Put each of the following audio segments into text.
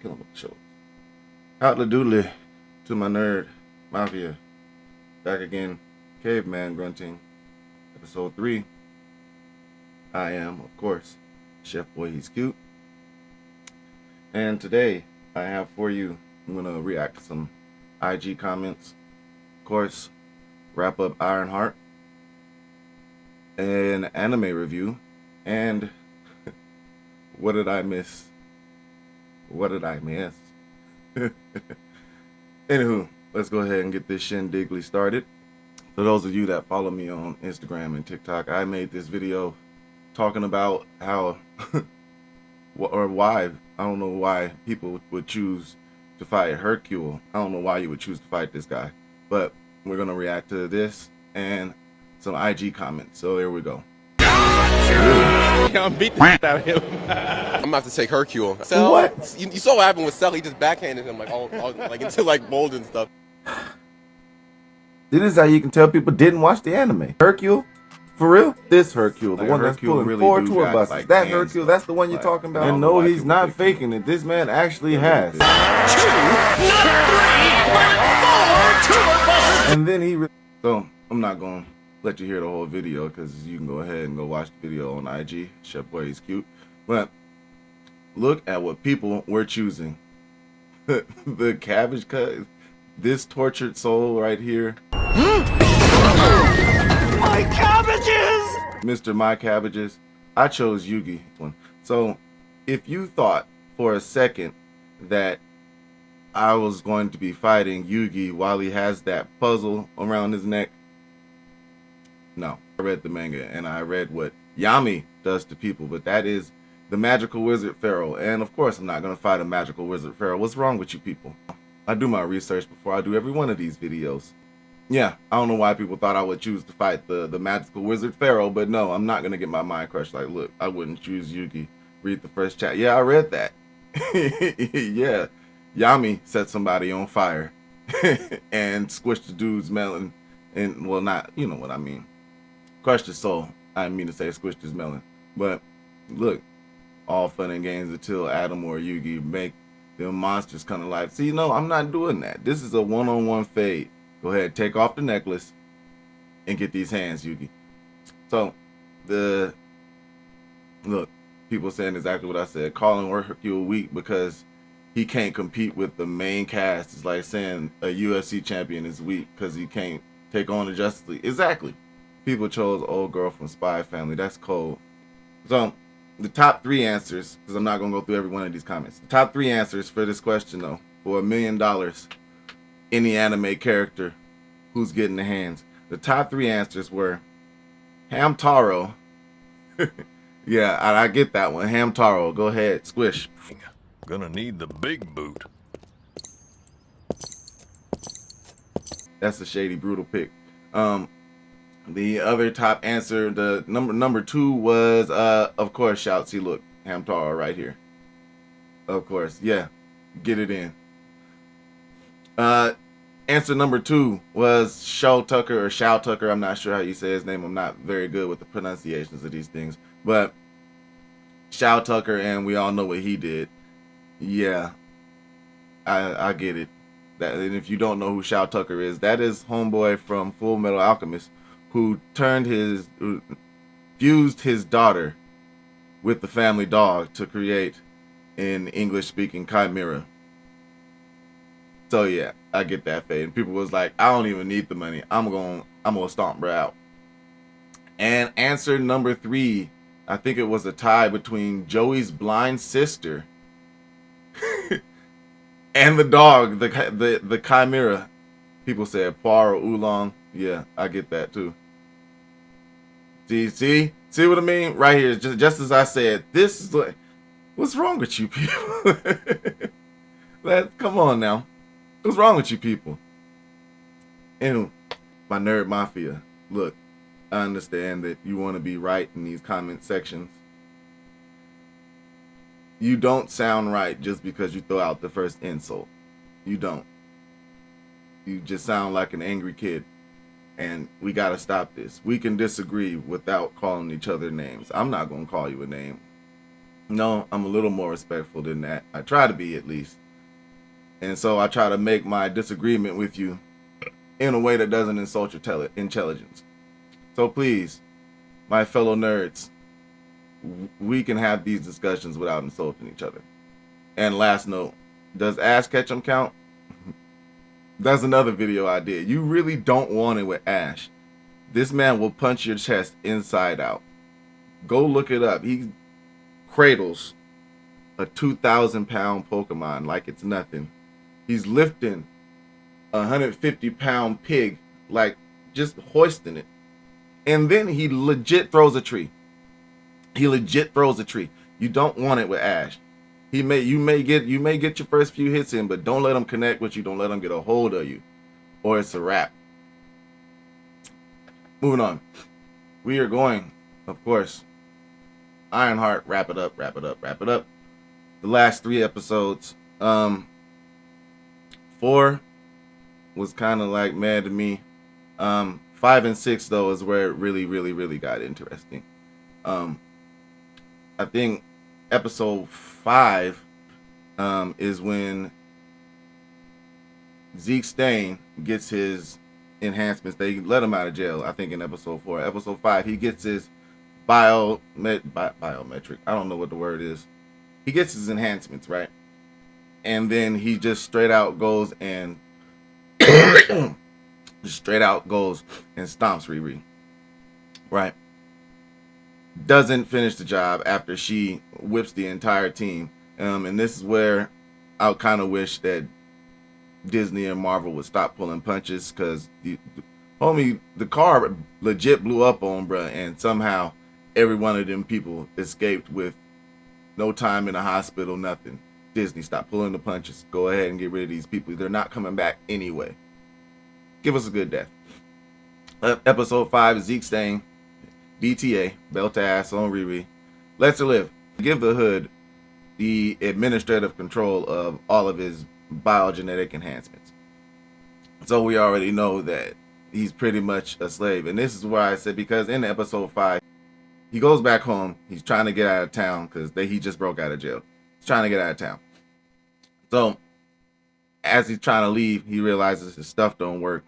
Kill him with the shoulders. Out the doodly to my nerd mafia. Back again. Caveman Grunting. Episode 3. I am, of course, Chef Boy He's Cute. And today I have for you, I'm gonna react to some IG comments. Of course, wrap up Ironheart. An anime review. And what did I miss? What did I miss? Anywho, let's go ahead and get this shindiggly started. For those of you that follow me on Instagram and TikTok, I made this video talking about how or why, I don't know why people would choose to fight Hercule. I don't know why you would choose to fight this guy, but we're gonna react to this and some IG comments. So here we go. I'm beat the shit out of him. I'm about to take Hercule. Cell, What? You saw what happened with Cell? He just backhanded him like all like into like mold and stuff. This is how you can tell people didn't watch the anime. Hercule? For real? This Hercule, the one that's pulling really 4 tour buses. Like that Hercule, that's the one you're talking about. And no, he's not faking it. This man actually has. 2, not 3, but 4 tour buses! And then so, I'm not going to let you hear the whole video because you can go ahead and go watch the video on IG. Chef Boy He's Cute. But look at what people were choosing. The cabbage cut. This tortured soul right here. My cabbages! Mr. My Cabbages. I chose Yugi one. So if you thought for a second that I was going to be fighting Yugi while he has that puzzle around his neck, no. I read the manga and I read what Yami does to people, but that is the magical wizard pharaoh. And of course I'm not going to fight a magical wizard pharaoh. What's wrong with you people? I do my research before I do every one of these videos. Yeah, I don't know why people thought I would choose to fight the magical wizard pharaoh, but no, I'm not going to get my mind crushed. Like, look, I wouldn't choose Yugi. Read the first chat. Yeah, I read that. Yeah, Yami set somebody on fire and squished the dude's melon. And, well, not, you know what I mean. Crushed his soul. I didn't mean to say squished his melon. But, look, all fun and games until Adam or Yugi make them monsters come to life. See, no, I'm not doing that. This is a one-on-one fade. Go ahead, take off the necklace and get these hands, Yugi. So, look, people saying exactly what I said. Calling Hercule weak because he can't compete with the main cast is like saying a UFC champion is weak because he can't take on the Justice League. Exactly. People chose old girl from Spy Family. That's cold. So, the top 3 answers, because I'm not going to go through every one of these comments. The top 3 answers for this question, though, for $1 million, any anime character who's getting the hands. The top 3 answers were Hamtaro. Yeah, I get that one. Hamtaro. Go ahead, squish. Gonna need the big boot. That's a shady, brutal pick. The other top answer, the number 2 was, of course, shout. See, look, Hamtaro right here. Of course, yeah, get it in. Answer number 2 was Shao Tucker or Shao Tucker. I'm not sure how you say his name. I'm not very good with the pronunciations of these things, but Shao Tucker, and we all know what he did. Yeah, I get it. And if you don't know who Shao Tucker is, that is homeboy from Full Metal Alchemist, who fused his daughter with the family dog to create an English-speaking chimera. So yeah, I get that fade. And people was like, I don't even need the money. I'm gonna stomp bro out. And answer number 3, I think it was a tie between Joey's blind sister and the dog, the chimera. People said Poirot Oolong. Yeah, I get that too. See what I mean? Right here, just as I said, this is like, what's wrong with you people? Come on now. What's wrong with you people? And my nerd mafia, look, I understand that you want to be right in these comment sections. You don't sound right just because you throw out the first insult. You don't. You just sound like an angry kid. And we got to stop this. We can disagree without calling each other names. I'm not going to call you a name. No, I'm a little more respectful than that. I try to be, at least. And so I try to make my disagreement with you in a way that doesn't insult your intelligence. So please, my fellow nerds, we can have these discussions without insulting each other. And last note, does Ash Ketchum count? That's another video I did. You really don't want it with Ash. This man will punch your chest inside out. Go look it up. He cradles a 2,000-pound Pokemon like it's nothing. He's lifting a 150-pound pig, like just hoisting it. And then he legit throws a tree. He legit throws a tree. You don't want it with Ash. You may get your first few hits in, but don't let him connect with you. Don't let him get a hold of you, or it's a wrap. Moving on. We are going, of course, Ironheart, wrap it up. The last 3 episodes. 4 was kind of like mad to me. 5 and 6 though is where it really got interesting. I think episode 5 is when Zeke Stain gets his enhancements. They let him out of jail, I think, in episode 4. Episode 5, he gets his biometric. I don't know what the word is. He gets his enhancements, right? And then he just straight out goes and stomps Riri. Right? Doesn't finish the job after she whips the entire team. And this is where I kind of wish that Disney and Marvel would stop pulling punches, because the car legit blew up on bruh, and somehow every one of them people escaped with no time in the hospital, nothing. Disney, stop pulling the punches. Go ahead and get rid of these people. They're not coming back anyway. Give us a good death. Episode 5, Zeke Stain, BTA, belt ass on Riri, lets her live. Give the Hood the administrative control of all of his biogenetic enhancements. So we already know that he's pretty much a slave. And this is why I said, because in episode 5, he goes back home. He's trying to get out of town because he just broke out of jail. He's trying to get out of town. So as he's trying to leave, he realizes his stuff don't work.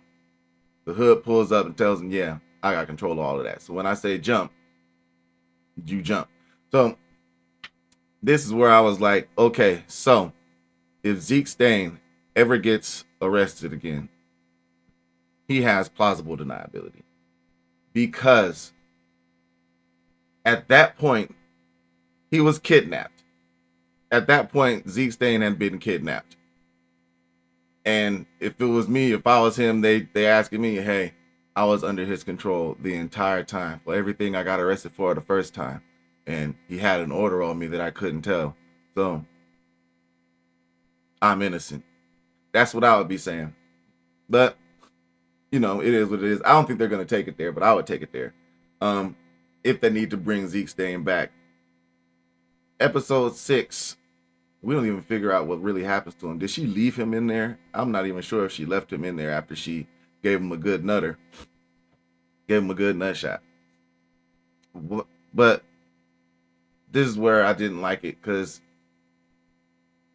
The Hood pulls up and tells him, yeah, I got control of all of that. So when I say jump, you jump. So this is where I was like, okay, so if Zeke Stain ever gets arrested again, he has plausible deniability. Because at that point, he was kidnapped. At that point, Zeke Stain had been kidnapped. And if it was me, if I was him, they asking me, hey, I was under his control the entire time for everything I got arrested for the first time. And he had an order on me that I couldn't tell. So I'm innocent. That's what I would be saying. But, it is what it is. I don't think they're going to take it there, but I would take it there. If they need to bring Zeke Stain back. Episode 6, we don't even figure out what really happens to him. Did she leave him in there? I'm not even sure if she left him in there after she gave him a good nutter. Gave him a good nut shot. But this is where I didn't like it, because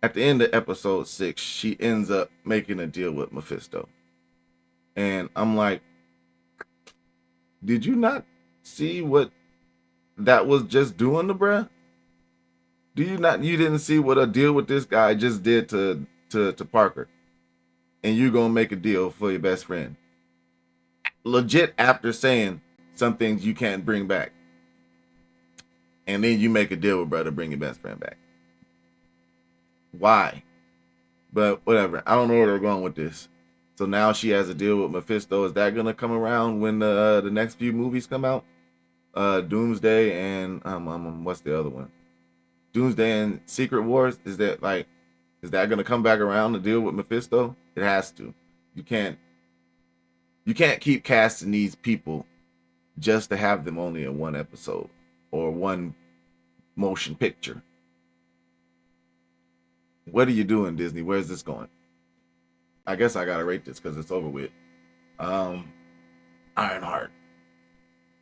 at the end of episode 6, she ends up making a deal with Mephisto. And I'm like, did you not see what that was just doing to bruh? You didn't see what a deal with this guy just did to Parker? And you gonna make a deal for your best friend. Legit, after saying some things you can't bring back. And then you make a deal with brother to bring your best friend back. Why? But whatever. I don't know where they're going with this. So now she has a deal with Mephisto. Is that gonna come around when the next few movies come out? Doomsday and what's the other one? Doomsday and Secret Wars. Is that gonna come back around to deal with Mephisto? It has to. You can't keep casting these people just to have them only in one episode or one motion picture. What are you doing, Disney? Where's this going? I guess I gotta rate this because it's over with. Ironheart.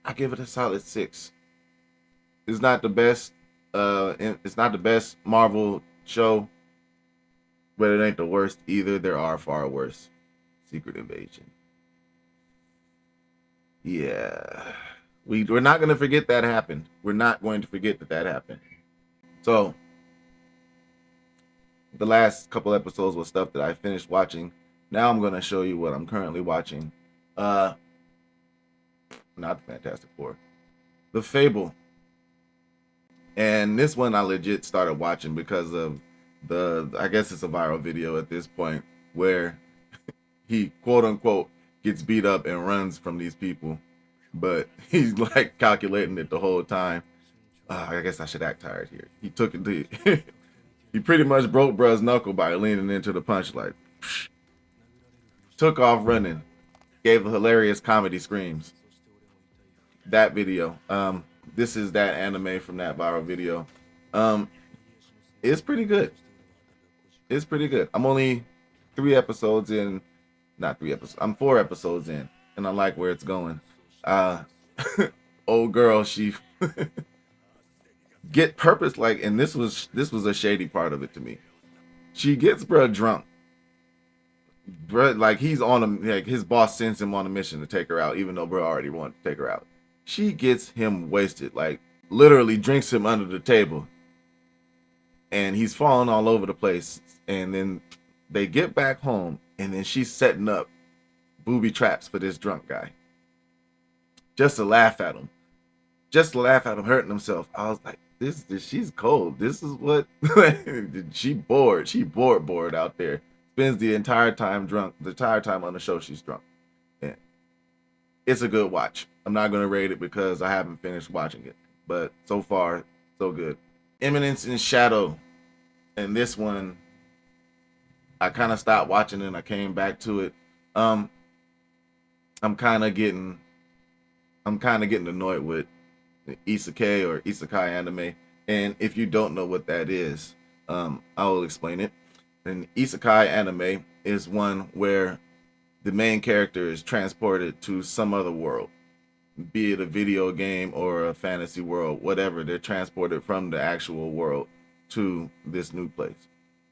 I give it a solid 6. It's not the best. It's not the best Marvel show, but it ain't the worst either. There are far worse. Secret Invasion. Yeah. We're not going to forget that happened. We're not going to forget that happened. So, the last couple episodes was stuff that I finished watching. Now I'm going to show you what I'm currently watching. Not the Fantastic Four. The Fable. And this one I legit started watching because of I guess it's a viral video at this point, where he quote unquote gets beat up and runs from these people, but he's like calculating it the whole time. I guess I should act tired here. He took it to he pretty much broke bruh's knuckle by leaning into the punch, like took off running, gave hilarious comedy screams. That video. This is that anime from that viral video. It's pretty good. It's pretty good. I'm only 3 episodes in. Not 3 episodes. I'm 4 episodes in, and I like where it's going. Old girl, she get purpose like, and this was a shady part of it to me. She gets bruh drunk. Bruh, like he's on a, like his boss sends him on a mission to take her out, even though bruh already wanted to take her out. She gets him wasted, like literally drinks him under the table, and he's falling all over the place. And then they get back home, and then she's setting up booby traps for this drunk guy, just to laugh at him, hurting himself. I was like, this she's cold. This is what she bored out there. Spends the entire time drunk. The entire time on the show, she's drunk. And it's a good watch. I'm not going to rate it because I haven't finished watching it, but so far, so good. Eminence in Shadow. And this one, I kind of stopped watching it and I came back to it. I'm kind of getting annoyed with isekai or isekai anime. And if you don't know what that is, I will explain it. An isekai anime is one where the main character is transported to some other world, be it a video game or a fantasy world, whatever. They're transported from the actual world to this new place.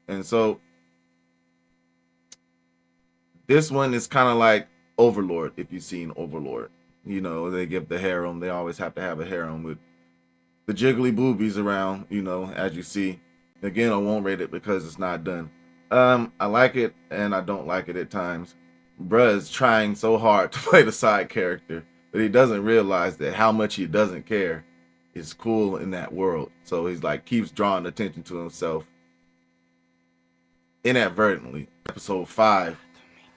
And so this one is kind of like Overlord, if you've seen Overlord. You know, they give the harem. They always have to have a harem with the jiggly boobies around, you know, as you see. Again, I won't rate it because it's not done. I like it and I don't like it at times. Bruh is trying so hard to play the side character that he doesn't realize that how much he doesn't care is cool in that world. So he's like keeps drawing attention to himself inadvertently. Episode 5,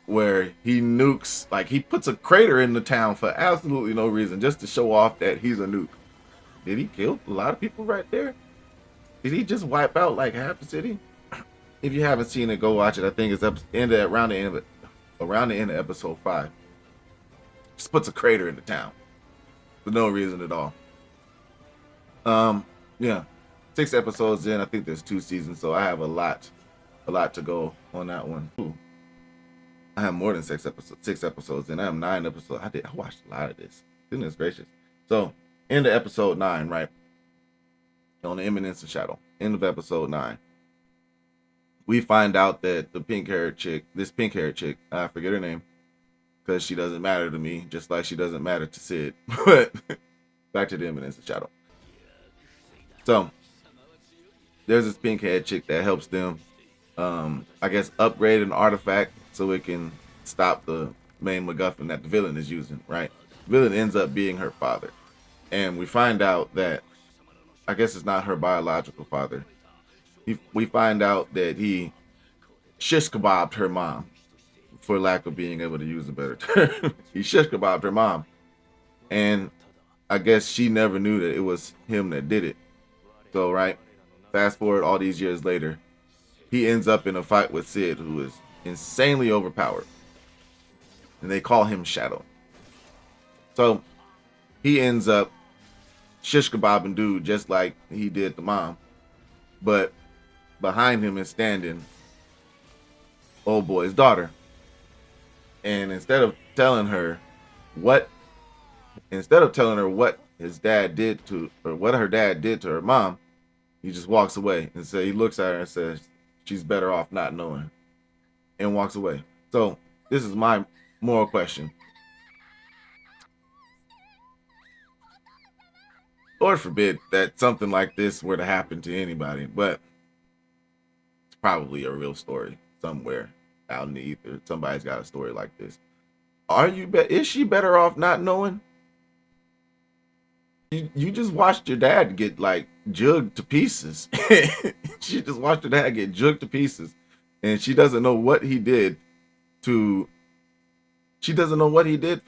where he nukes, like he puts a crater in the town for absolutely no reason, just to show off that he's a nuke. Did he kill a lot of people right there? Did he just wipe out like half the city? If you haven't seen it, go watch it. I think it's around the end of episode 5. Just puts a crater in the town for no reason at all. Yeah, 6 episodes in. I think there's 2 seasons, so I have a lot to go on that one. Ooh. I have more than 6 episodes in. I have 9 episodes. I watched a lot of this. Goodness gracious. So, end of episode 9, right? On the Eminence of Shadow. End of episode 9. We find out that this pink-haired chick, I forget her name, because she doesn't matter to me, just like she doesn't matter to Sid. But back to the Eminence of Shadow. So, there's this pink-haired chick that helps them, I guess, upgrade an artifact so it can stop the main MacGuffin that the villain is using, right? The villain ends up being her father. And we find out that, I guess it's not her biological father. We find out that he shish kebabbed her mom, for lack of being able to use a better term. He shish kebabbed her mom. And I guess she never knew that it was him that did it. So, right, fast forward all these years later, he ends up in a fight with Sid, who is insanely overpowered. And they call him Shadow. So, he ends up shish kebabbing dude just like he did the mom. But behind him is standing old boy's daughter. And instead of telling her what his dad did to, or what her dad did to her mom, He just walks away and he looks at her and says, she's better off not knowing, and walks away. So this is my moral question. Lord forbid that something like this were to happen to anybody, but it's probably a real story somewhere out in the ether. Somebody's got a story like this. Is she better off not knowing? You just watched your dad get like jugged to pieces. She just watched her dad get jugged to pieces, and she doesn't know what he did for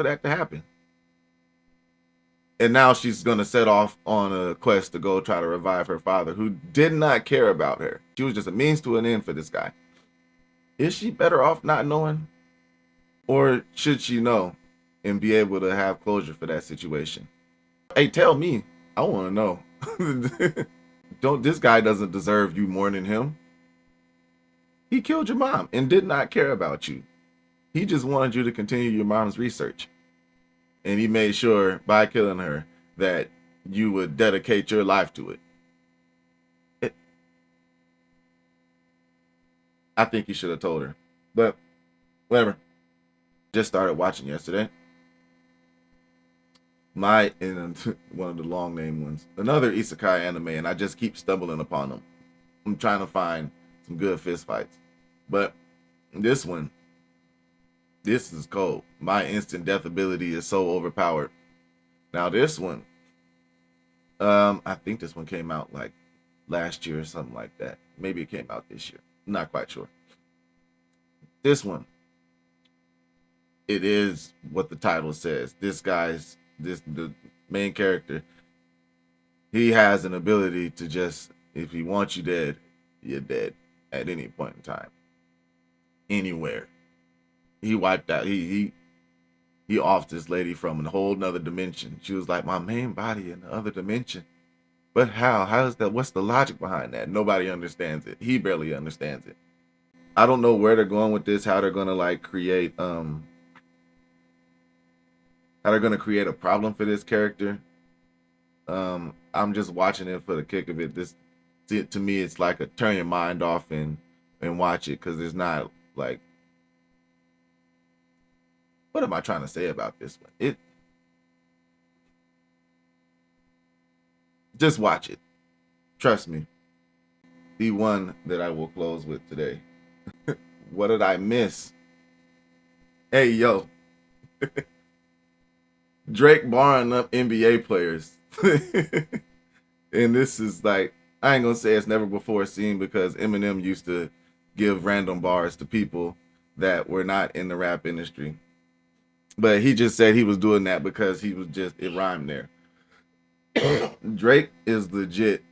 that to happen. And now she's going to set off on a quest to go try to revive her father, who did not care about her. She was just a means to an end for this guy. Is she better off not knowing? Or should she know and be able to have closure for that situation? Hey, tell me. I want to know. This guy doesn't deserve you more than him. He killed your mom and did not care about you. He just wanted you to continue your mom's research. And he made sure by killing her that you would dedicate your life to it. I think he should have told her. But whatever. Just started watching yesterday. One of the long name ones. Another isekai anime, and I just keep stumbling upon them. I'm trying to find some good fist fights. But this is cold. My instant death ability is so overpowered. Now this one, I think this one came out like last year or something like that. Maybe it came out this year. I'm not quite sure. This one, it is what the title says. The main character, he has an ability to just, if he wants you dead, you're dead at any point in time, anywhere. He wiped out. He offed this lady from a whole nother dimension. She was like, my main body in the other dimension. But how? How is that? What's the logic behind that? Nobody understands it. He barely understands it. I don't know where they're going with this. How they're gonna like create how they're gonna create a problem for this character. I'm just watching it for the kick of it. To me, it's like a turn your mind off and watch it, because it's not like, what am I trying to say about this one? Just watch it. Trust me. The one that I will close with today. What did I miss? Hey, yo. Drake barring up NBA players. And this is like, I ain't gonna say it's never before seen, because Eminem used to give random bars to people that were not in the rap industry. But he just said he was doing that because it rhymed there. Drake is legit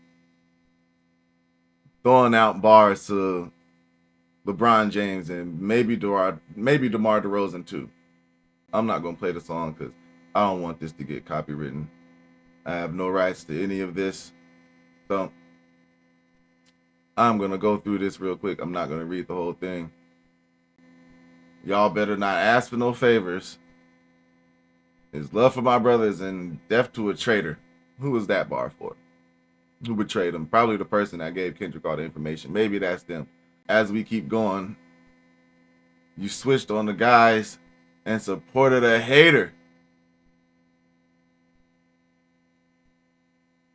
throwing out bars to LeBron James and maybe DeMar DeRozan too. I'm not gonna play the song because I don't want this to get copywritten. I have no rights to any of this. So I'm gonna go through this real quick. I'm not gonna read the whole thing. Y'all better not ask for no favors. His love for my brothers and death to a traitor. Who was that bar for? Who betrayed him? Probably the person that gave Kendrick all the information. Maybe that's them. As we keep going, you switched on the guys and supported a hater.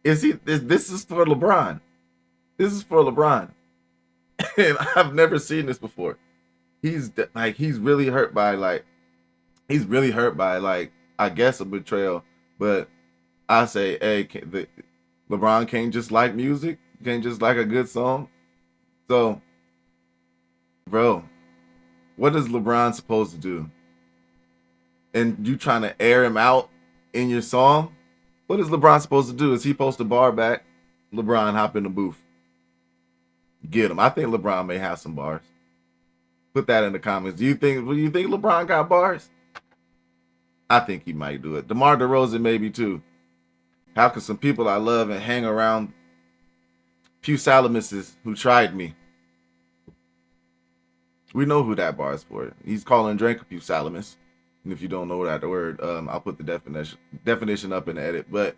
This is for LeBron. This is for LeBron. And I've never seen this before. He's really hurt by I guess a betrayal, but I say, hey, LeBron can't just like music, can't just like a good song. So, bro, what is LeBron supposed to do? And you trying to air him out in your song? What is LeBron supposed to do? Is he supposed to bar back? LeBron hop in the booth. Get him. I think LeBron may have some bars. Put that in the comments. Do you think LeBron got bars? I think he might do it. DeMar DeRozan maybe too. How can some people I love and hang around Pusalamuses who tried me? We know who that bar is for. He's calling Drake a Pusalamus. And if you don't know that word, I'll put the definition up in the edit. But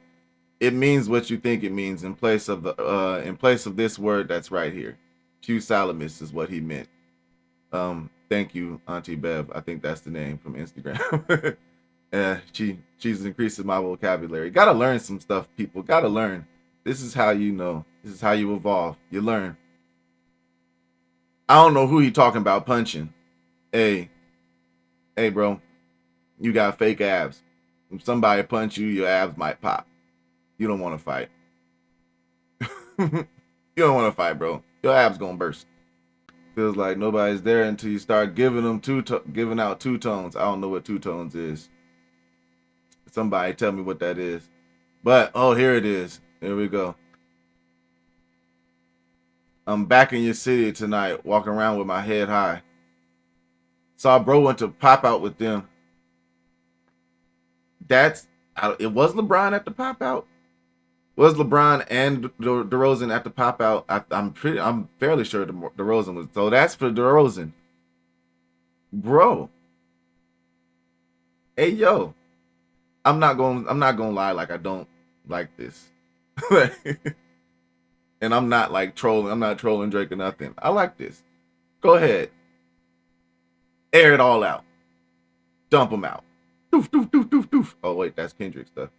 it means what you think it means in place of this word that's right here. Pusalamus is what he meant. Thank you, Auntie Bev. I think that's the name from Instagram. She's increasing my vocabulary. Gotta learn some stuff, people. Gotta learn. This is how you know. This is how you evolve. You learn. I don't know who he talking about punching. Hey, bro, you got fake abs. If somebody punch you, your abs might pop. You don't want to fight. You don't want to fight, bro. Your abs gonna burst. Feels like nobody's there until you start giving them giving out two tones. I don't know what two tones is. Somebody tell me what that is. But oh, here it is. Here we go. I'm back in your city tonight, walking around with my head high. Saw bro went to pop out with them. It was LeBron at the pop out. Was LeBron and DeRozan at the pop out? I'm fairly sure DeRozan was. So that's for DeRozan, bro. Hey yo, I'm not gonna lie. Like I don't like this, and I'm not like trolling. I'm not trolling Drake or nothing. I like this. Go ahead, air it all out. Dump them out. Doof doof doof doof doof. Oh wait, that's Kendrick stuff.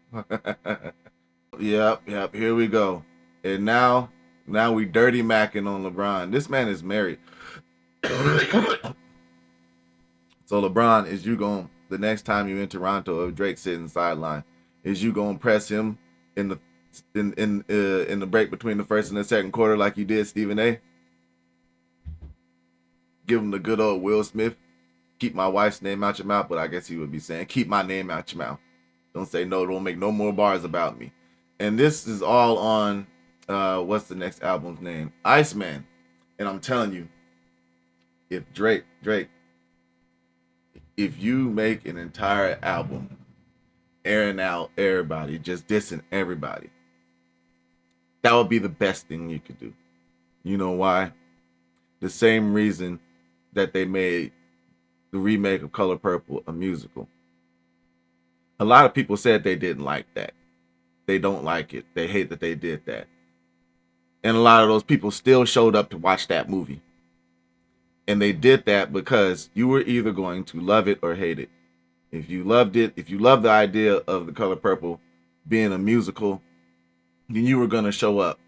Yep. Here we go. And now we dirty macking on LeBron. This man is married. So LeBron, the next time you in Toronto, if Drake sitting sideline, is you gonna press him in the break between the first and the second quarter like you did Stephen A? Give him the good old Will Smith. Keep my wife's name out your mouth, but I guess he would be saying, keep my name out your mouth. Don't say no, don't make no more bars about me. And this is all on, what's the next album's name? Iceman. And I'm telling you, if Drake, if you make an entire album airing out everybody, just dissing everybody, that would be the best thing you could do. You know why? The same reason that they made the remake of Color Purple a musical. A lot of people said they didn't like that. They don't like it. They hate that they did that. And a lot of those people still showed up to watch that movie. And they did that because you were either going to love it or hate it. If you loved it, if you loved the idea of The Color Purple being a musical, then you were going to show up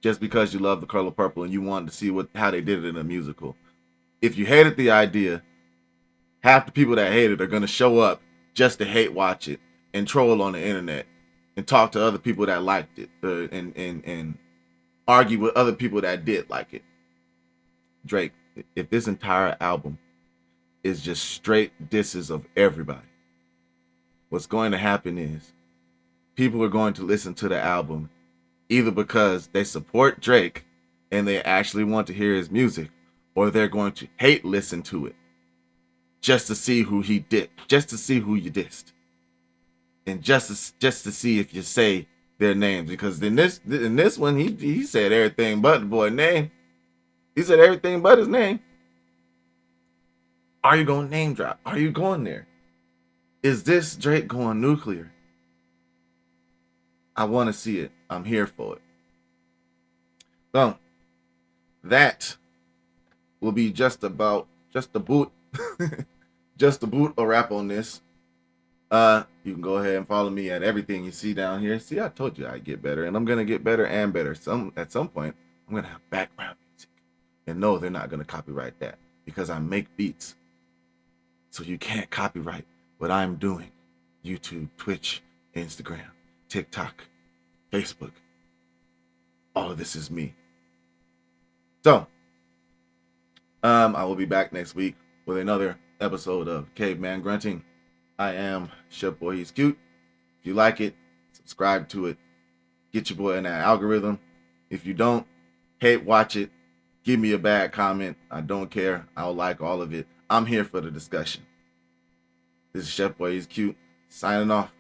just because you loved The Color Purple and you wanted to see how they did it in a musical. If you hated the idea, half the people that hate it are going to show up just to hate watch it and troll on the internet and talk to other people that liked it and argue with other people that did like it. Drake, if this entire album is just straight disses of everybody, what's going to happen is people are going to listen to the album either because they support Drake and they actually want to hear his music, or they're going to hate listen to it just to see who he did, just to see who you dissed, and just to see if you say their names. Because in this one, he said everything but the boy name. He said everything but his name. Are you going to name drop? Are you going there? Is this Drake going nuclear? I want to see it. I'm here for it. So that will be just a boot a wrap on this. You can go ahead and follow me at everything you see down here. See, I told you I'd get better, and I'm gonna get better and better. At some point, I'm gonna have background music, and no, they're not gonna copyright that because I make beats. So you can't copyright what I'm doing. YouTube, Twitch, Instagram, TikTok, Facebook. All of this is me. So, I will be back next week with another episode of Caveman Grunting. I am Chef Boy, he's cute. If you like it, subscribe to it. Get your boy in that algorithm. If you don't, hate watch it. Give me a bad comment. I don't care. I'll like all of it. I'm here for the discussion. This is Chef Boy, he's cute. Signing off.